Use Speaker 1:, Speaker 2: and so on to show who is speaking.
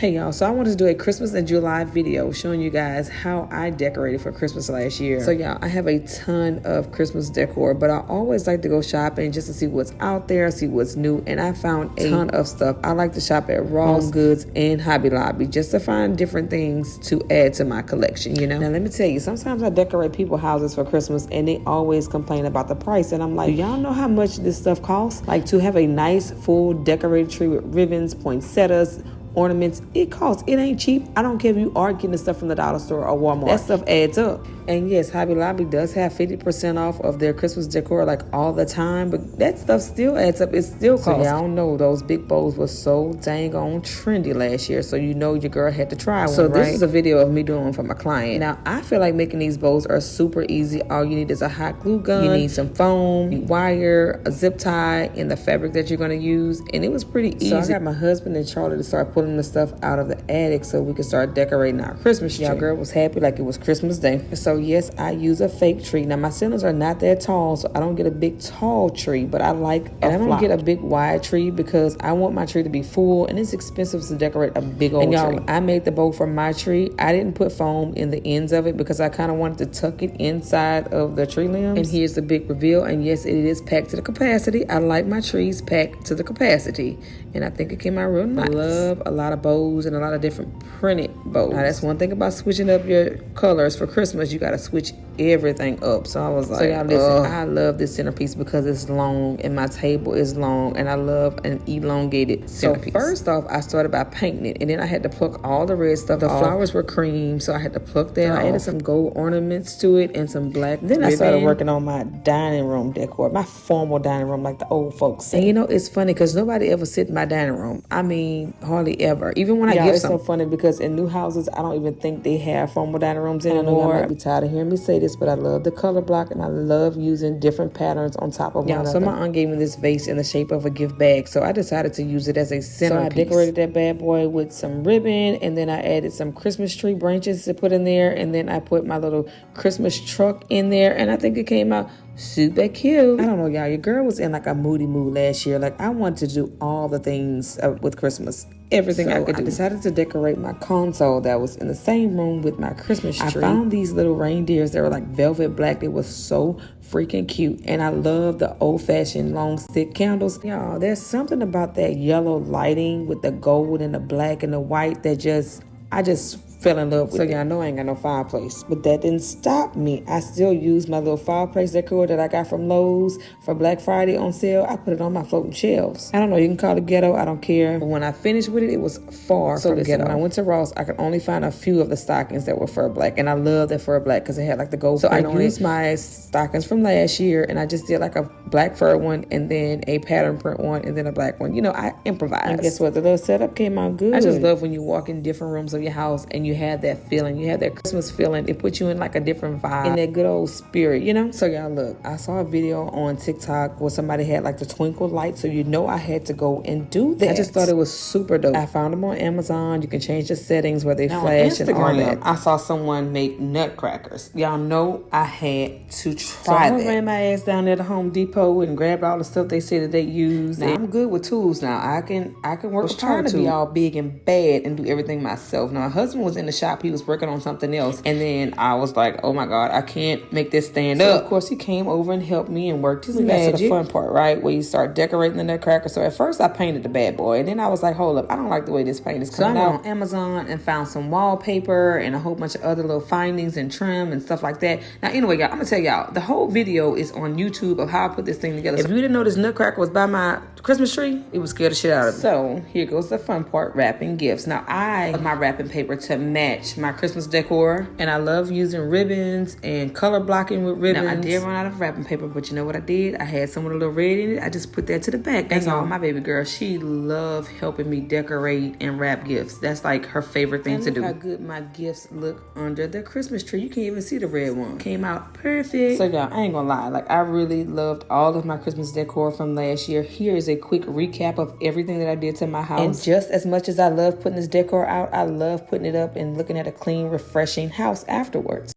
Speaker 1: Hey y'all, so I wanted to do a Christmas in July video showing you guys how I decorated for Christmas last year. So y'all, I have a ton of Christmas decor, but I always like to go shopping just to see what's out there, see what's new, and I found a ton of stuff. I like to shop at Ross, Goods, and Hobby Lobby just to find different things to add to my collection, you know? Now let me tell you, sometimes I decorate people's houses for Christmas and they always complain about the price, and I'm like, do y'all know how much this stuff costs? Like to have a nice full decorated tree with ribbons, poinsettias, ornaments, it costs. It ain't cheap. I don't care if you are getting the stuff from the dollar store or Walmart. That stuff adds up. And yes, Hobby Lobby does have 50% off of their Christmas decor like all the time, but that stuff still adds up. It still costs. So yeah, I don't know. Those big bowls were so dang on trendy last year, so you know your girl had to try one, so right? This is a video of me doing for my client. Now, I feel like making these bowls are super easy. All you need is a hot glue gun. You need some foam, wire, a zip tie, and the fabric that you're going to use, and it was pretty easy. So I got my husband and Charlie to start pulling the stuff out of the attic so we could start decorating our Christmas tree. Our girl was happy like it was Christmas Day. So yes, I use a fake tree. Now my ceilings are not that tall, so I don't get a big tall tree, but I like and I don't get a big wide tree because I want my tree to be full, and it's expensive to decorate a big old tree. I made the bow for my tree. I didn't put foam in the ends of it because I kind of wanted to tuck it inside of the tree limbs. And here's the big reveal, and yes, it is packed to the capacity. I like my trees packed to the capacity, and I think it came out real nice. I love a lot of bows and a lot of different printed bows. Now that's one thing about switching up your colors for Christmas. You got to switch everything up. So I was like, so y'all listen, I love this centerpiece because it's long and my table is long, and I love an elongated centerpiece. So first off, I started by painting it, and then I had to pluck all the red stuff. The flowers were cream, so I had to pluck that off. I added some gold ornaments to it and some black ribbon. I started working on my dining room decor, my formal dining room like the old folks say. And you know, it's funny because nobody ever sit in my dining room. I mean, hardly ever. Even when I give some. It's so funny because in new houses, I don't even think they have formal dining rooms anymore. I might be tired of hearing me say this, but I love the color block and I love using different patterns on top of one another. So my aunt gave me this vase in the shape of a gift bag, so I decided to use it as a centerpiece. So I decorated that bad boy with some ribbon, and then I added some Christmas tree branches to put in there, and then I put my little Christmas truck in there, and I think it came out super cute. I don't know, y'all. Your girl was in like a moody mood last year. Like I wanted to do all the things with Christmas. Everything I could do. I decided to decorate my console that was in the same room with my Christmas tree. I found these little reindeers that were like velvet black. They were so freaking cute. And I love the old-fashioned long stick candles. Y'all, there's something about that yellow lighting with the gold and the black and the white that I just fell in love with. So y'all know I ain't got no fireplace, but that didn't stop me. I still use my little fireplace decor that I got from Lowe's for Black Friday on sale. I put it on my floating shelves. I don't know, you can call it ghetto, I don't care. But when I finished with it, it was far from ghetto. When I went to Ross, I could only find a few of the stockings that were fur black, and I love that fur black because it had like the gold. So I used my stockings from last year, and I just did like a black fur one, and then a pattern print one, and then a black one. You know, I improvised. And guess what? The little setup came out good. I just love when you walk in different rooms of your house and you have that feeling. You have that Christmas feeling. It puts you in like a different vibe, in that good old spirit, you know? So y'all look, I saw a video on TikTok where somebody had like the twinkle light, so you know I had to go and do that. I just thought it was super dope. I found them on Amazon. You can change the settings where they flash and all that. I saw someone make nutcrackers. Y'all know I had to try that. So I ran my ass down there to Home Depot and grabbed all the stuff they said that they use. Now, I'm good with tools now. I can work with trying to be all big and bad and do everything myself. Now, my husband was in the shop. He was working on something else, and then I was like, oh my god, I can't make this stand up. Of course, he came over and helped me and worked his magic. That's the fun part, right, where you start decorating the nutcracker. So at first I painted the bad boy, and then I was like, hold up, I don't like the way this paint is coming out. So I went on Amazon and found some wallpaper and a whole bunch of other little findings and trim and stuff like that. Now anyway, y'all, I'm gonna tell y'all, the whole video is on YouTube of how I put this thing together. If you didn't know this nutcracker was by my Christmas tree, it would scare the shit out of me. So here goes the fun part, wrapping gifts. Now I love my wrapping paper to match my Christmas decor, and I love using ribbons and color blocking with ribbons. Now I did run out of wrapping paper, but you know what I did? I had some with a little red in it. I just put that to the back. That's all. My baby girl, she loved helping me decorate and wrap gifts. That's like her favorite thing to do. Look how good my gifts look under the Christmas tree. You can't even see the red one. Came out perfect. So y'all, I ain't gonna lie, like I really loved all of my Christmas decor from last year. Here is a quick recap of everything that I did to my house. And just as much as I love putting this decor out, I love putting it up and looking at a clean, refreshing house afterwards.